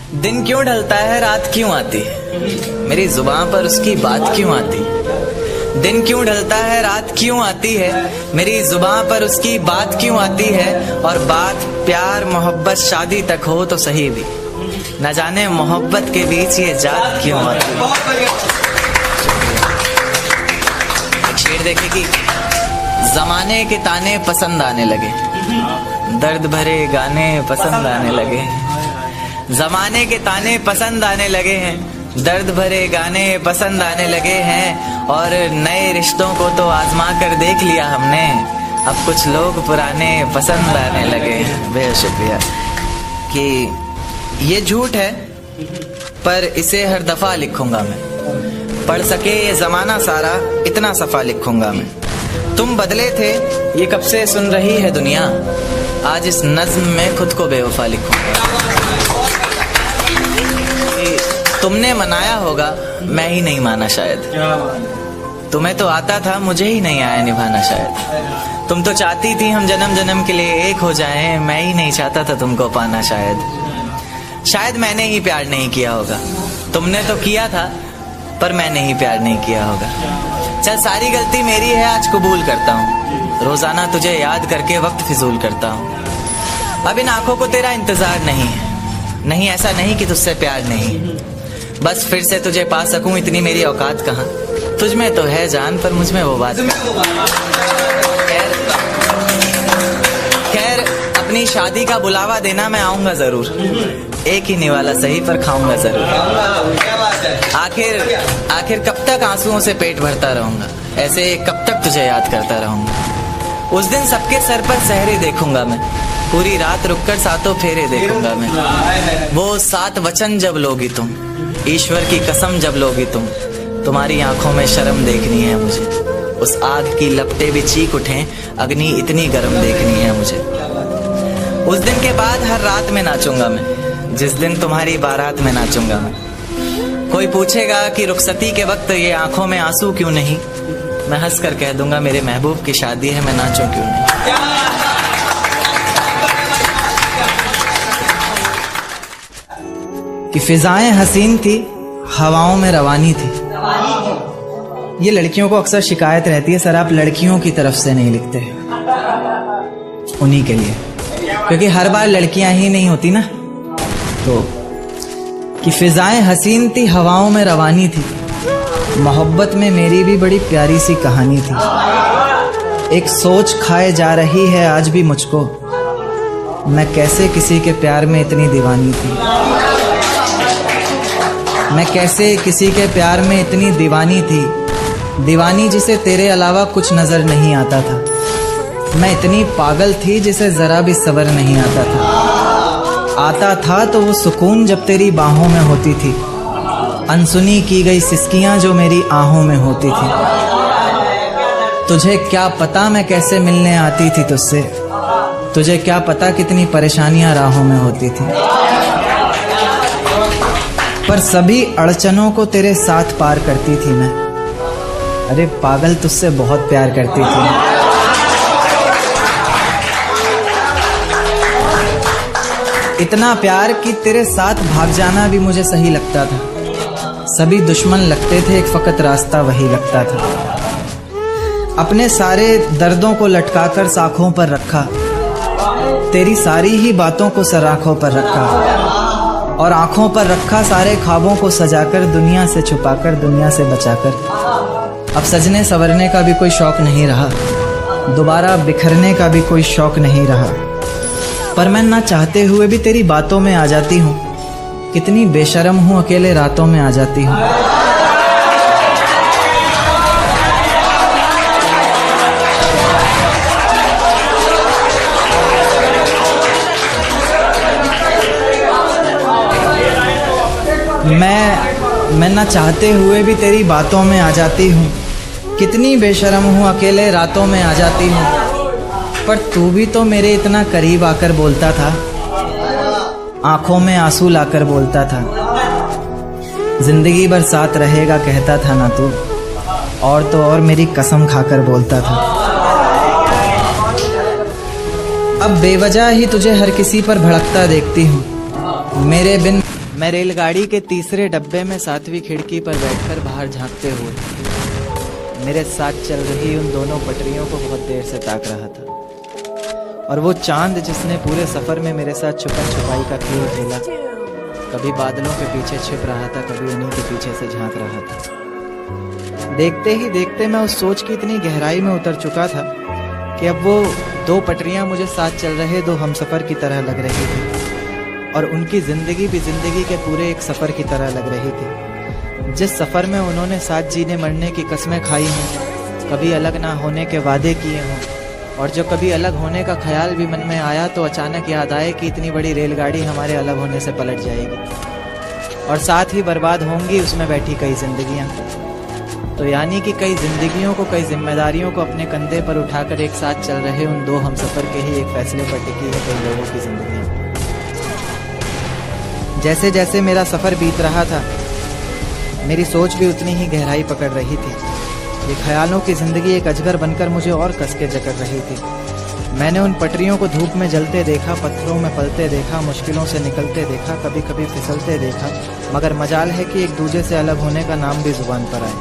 दिन क्यों ढलता है रात क्यों आती है, मेरी जुबान पर उसकी बात क्यों आती है। दिन क्यों ढलता है रात क्यों आती है, मेरी जुबान पर उसकी बात क्यों आती है। और बात प्यार मोहब्बत शादी तक हो तो सही भी, न जाने मोहब्बत के बीच ये जात क्यों आती है। एक शेर देखे कि जमाने के ताने पसंद आने लगे, दर्द भरे गाने पसंद आने लगे। जमाने के ताने पसंद आने लगे हैं, दर्द भरे गाने पसंद आने लगे हैं। और नए रिश्तों को तो आजमा कर देख लिया हमने, अब कुछ लोग पुराने पसंद आने लगे हैं। बेहद शुक्रिया। कि ये झूठ है पर इसे हर दफा लिखूंगा मैं, पढ़ सके ये जमाना सारा इतना सफा लिखूंगा मैं। तुम बदले थे ये कब से सुन रही है दुनिया, आज इस नज्म में खुद को बेवफा लिखूंगा। तुमने मनाया होगा मैं ही नहीं माना शायद, तुम्हें तो आता था मुझे ही नहीं आया निभाना शायद। तुम तो चाहती थी हम जन्म जन्म के लिए एक हो जाएं, मैं ही नहीं चाहता था तुमको पाना शायद मैंने ही प्यार नहीं किया होगा, तुमने तो किया था पर मैंने ही प्यार नहीं किया होगा। चल सारी गलती मेरी है आज कबूल करता हूँ, रोजाना तुझे याद करके वक्त फिजूल करता हूँ। अब इन आंखों को तेरा इंतजार नहीं है, नहीं ऐसा नहीं कि तुझसे प्यार नहीं, बस फिर से तुझे पा सकूं इतनी मेरी औकात कहाँ। तुझ में तो है जान पर मुझ में वो बात। खैर अपनी शादी का बुलावा देना मैं आऊंगा जरूर, एक ही निवाला सही पर खाऊंगा जरूर। आखिर कब तक आंसुओं से पेट भरता रहूंगा, ऐसे कब तक तुझे याद करता रहूंगा। उस दिन सबके सर पर सहरे देखूंगा मैं, पूरी रात रुककर सातों फेरे देखूंगा मैं। वो 7 वचन जब लोगी तुम, ईश्वर की कसम जब लोगी तुम, तुम्हारी आंखों में शर्म देखनी है मुझे। उस आग की लपटें भी चीख उठें, अग्नि इतनी गर्म देखनी है मुझे। उस दिन के बाद हर रात में नाचूंगा मैं, जिस दिन तुम्हारी बारात में नाचूंगा मैं। कोई पूछेगा कि रुखसती के वक्त ये आंखों में आंसू क्यों नहीं, मैं हंस कर कह दूंगा मेरे महबूब की शादी है, मैं नाचूं क्यों नहीं। कि फिजाएं हसीन थी हवाओं में रवानी थी। ये लड़कियों को अक्सर शिकायत रहती है, सर आप लड़कियों की तरफ से नहीं लिखते, उन्हीं के लिए, क्योंकि हर बार लड़कियां ही नहीं होती ना। तो कि फिजाएं हसीन थी हवाओं में रवानी थी, मोहब्बत में मेरी भी बड़ी प्यारी सी कहानी थी। एक सोच खाए जा रही है आज भी मुझको, मैं कैसे किसी के प्यार में इतनी दीवानी थी। मैं कैसे किसी के प्यार में इतनी दीवानी थी, दीवानी जिसे तेरे अलावा कुछ नजर नहीं आता था। मैं इतनी पागल थी जिसे जरा भी सब्र नहीं आता था तो वो सुकून जब तेरी बाहों में होती थी, अनसुनी की गई सिसकियां जो मेरी आहों में होती थी। तुझे क्या पता मैं कैसे मिलने आती थी तुझसे, तुझे क्या पता कितनी परेशानियां राहों में होती थी। पर सभी अड़चनों को तेरे साथ पार करती थी मैं, अरे पागल तुझसे बहुत प्यार करती थी। इतना प्यार कि तेरे साथ भाग जाना भी मुझे सही लगता था। सभी दुश्मन लगते थे, एक फकत रास्ता वही लगता था। अपने सारे दर्दों को लटकाकर साखों पर रखा, तेरी सारी ही बातों को सराखों पर रखा, और आंखों पर रखा सारे ख्वाबों को सजाकर, दुनिया से छुपाकर दुनिया से बचाकर। अब सजने संवरने का भी कोई शौक नहीं रहा, दोबारा बिखरने का भी कोई शौक नहीं रहा। पर मैं ना चाहते हुए भी तेरी बातों में आ जाती हूँ, कितनी बेशर्म हूँ अकेले रातों में आ जाती हूँ। मैं ना चाहते हुए भी तेरी बातों में आ जाती हूँ, कितनी बेशर्म हूँ अकेले रातों में आ जाती हूँ। पर तू भी तो मेरे इतना करीब आकर बोलता था, आंखों में आंसू लाकर बोलता था, जिंदगी भर साथ रहेगा कहता था ना तू, और तो और मेरी कसम खाकर बोलता था। अब बेवजह ही तुझे हर किसी पर भड़कता देखती हूँ, मेरे बिन मैं रेलगाड़ी के तीसरे डब्बे में 7वीं खिड़की पर बैठकर बाहर झांकते हुए मेरे साथ चल रही उन दोनों पटरियों को बहुत देर से ताक रहा था। और वो चांद जिसने पूरे सफर में मेरे साथ छुपन छुपाई का खेल खेला, कभी बादलों के पीछे छिप रहा था, कभी उन्हीं के पीछे से झांक रहा था। देखते ही देखते मैं उस सोच की इतनी गहराई में उतर चुका था कि अब वो दो पटरियां मुझे साथ चल रहे दो हमसफर की तरह लग रही थी, और उनकी जिंदगी भी जिंदगी के पूरे एक सफर की तरह लग रही थी। जिस सफर में उन्होंने साथ जीने मरने की कस्में खाई हों, कभी अलग ना होने के वादे किए हों, और जो कभी अलग होने का ख्याल भी मन में आया तो अचानक याद आए कि इतनी बड़ी रेलगाड़ी हमारे अलग होने से पलट जाएगी और साथ ही बर्बाद होंगी उसमें बैठी कई जिंदगियां। तो यानी कि कई जिंदगियों को, कई जिम्मेदारियों को अपने कंधे पर उठाकर एक साथ चल रहे उन दो हमसफर के ही एक फैसले पर टिकी है कई लोगों की जिंदगी। जैसे जैसे मेरा सफर बीत रहा था, मेरी सोच भी उतनी ही गहराई पकड़ रही थी। ये ख्यालों की जिंदगी एक अजगर बनकर मुझे और कस के जकड़ रही थी। मैंने उन पटरियों को धूप में जलते देखा, पत्थरों में पलते देखा, मुश्किलों से निकलते देखा, कभी कभी फिसलते देखा, मगर मजाल है कि एक दूसरे से अलग होने का नाम भी जुबान पर आए।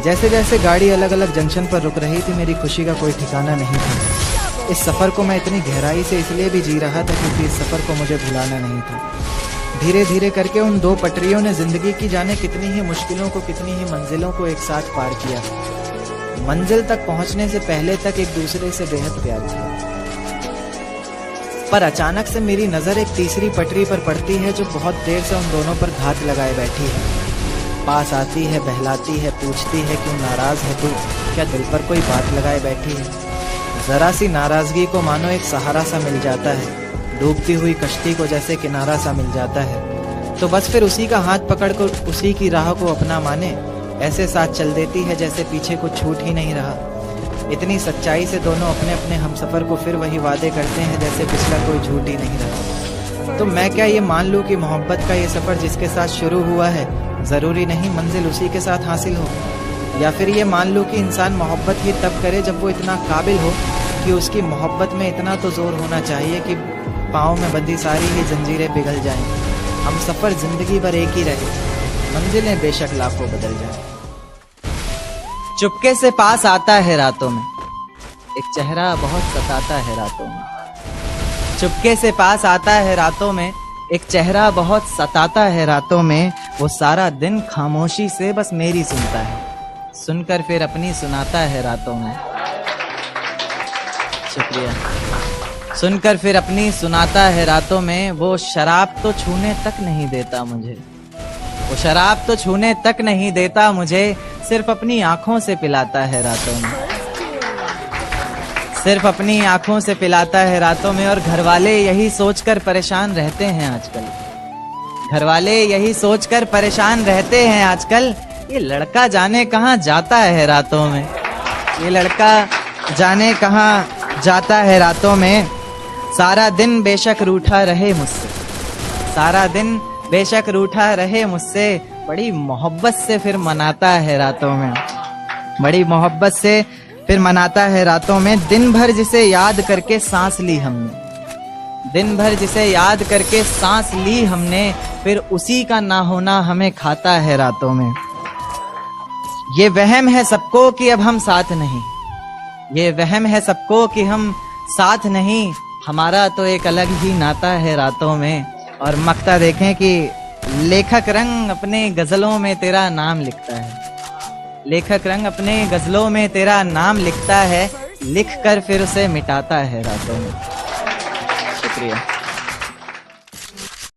जैसे जैसे गाड़ी अलग अलग जंक्शन पर रुक रही थी, मेरी खुशी का कोई ठिकाना नहीं था। इस सफ़र को मैं इतनी गहराई से इसलिए भी जी रहा था क्योंकि इस सफ़र को मुझे भुलाना नहीं था। धीरे धीरे करके उन दो पटरियों ने जिंदगी की जाने कितनी ही मुश्किलों को, कितनी ही मंजिलों को एक साथ पार किया। मंजिल तक पहुंचने से पहले तक एक दूसरे से बेहद प्यार किया। पर अचानक से मेरी नजर एक तीसरी पटरी पर पड़ती है जो बहुत देर से उन दोनों पर घात लगाए बैठी है। पास आती है, बहलाती है, पूछती है क्यों नाराज है तू, क्या दिल पर कोई बात लगाए बैठी है। जरा सी नाराजगी को मानो एक सहारा सा मिल जाता है, डूबती हुई कश्ती को जैसे किनारा सा मिल जाता है। तो बस फिर उसी का हाथ पकड़कर उसी की राह को अपना माने, ऐसे साथ चल देती है जैसे पीछे कुछ छूट ही नहीं रहा। इतनी सच्चाई से दोनों अपने अपने हमसफर को फिर वही वादे करते हैं जैसे पिछला कोई झूठ ही नहीं रहा। तो मैं क्या ये मान लूं कि मोहब्बत का ये सफर जिसके साथ शुरू हुआ है जरूरी नहीं मंजिल उसी के साथ हासिल हो, या फिर ये मान लूं कि इंसान मोहब्बत ही तब करे जब वो इतना काबिल हो कि उसकी मोहब्बत में इतना तो जोर होना चाहिए कि पाँव में बंधी सारी ही जंजीरें पिघल जाएं। हम सफर जिंदगी भर एक ही रहे, मंजिलें बेशक लाखों बदल जाएं। चुपके से पास आता है रातों में, एक चेहरा बहुत सताता है रातों में। चुपके से पास आता है रातों में, एक चेहरा बहुत सताता है रातों में। वो सारा दिन खामोशी से बस मेरी सुनता है, सुनकर फिर अपनी सुनाता है रातों में। शुक्रिया। सुनकर फिर अपनी सुनाता है रातों में। वो शराब तो छूने तक नहीं देता मुझे, वो शराब तो छूने तक नहीं देता मुझे, सिर्फ अपनी आंखों से पिलाता है रातों में, सिर्फ अपनी आंखों से पिलाता है रातों में। और घरवाले यही सोचकर परेशान रहते हैं आजकल, घरवाले यही सोचकर परेशान रहते हैं आजकल, ये लड़का जाने कहाँ जाता है रातों में, ये लड़का जाने कहाँ जाता है रातों में। सारा दिन बेशक रूठा रहे मुझसे, सारा दिन बेशक रूठा रहे मुझसे, बड़ी मोहब्बत से फिर मनाता है रातों में, बड़ी मोहब्बत से फिर मनाता है रातों में। दिन भर जिसे याद करके सांस ली हमने, दिन भर जिसे याद करके सांस ली हमने, फिर उसी का ना होना हमें खाता है रातों में। ये वहम है सबको कि अब हम साथ नहीं, ये वहम है सबको कि हम साथ नहीं, हमारा तो एक अलग ही नाता है रातों में। और मक्ता देखें कि लेखक रंग अपने गजलों में तेरा नाम लिखता है, लेखक रंग अपने गजलों में तेरा नाम लिखता है, लिख कर फिर उसे मिटाता है रातों में। शुक्रिया।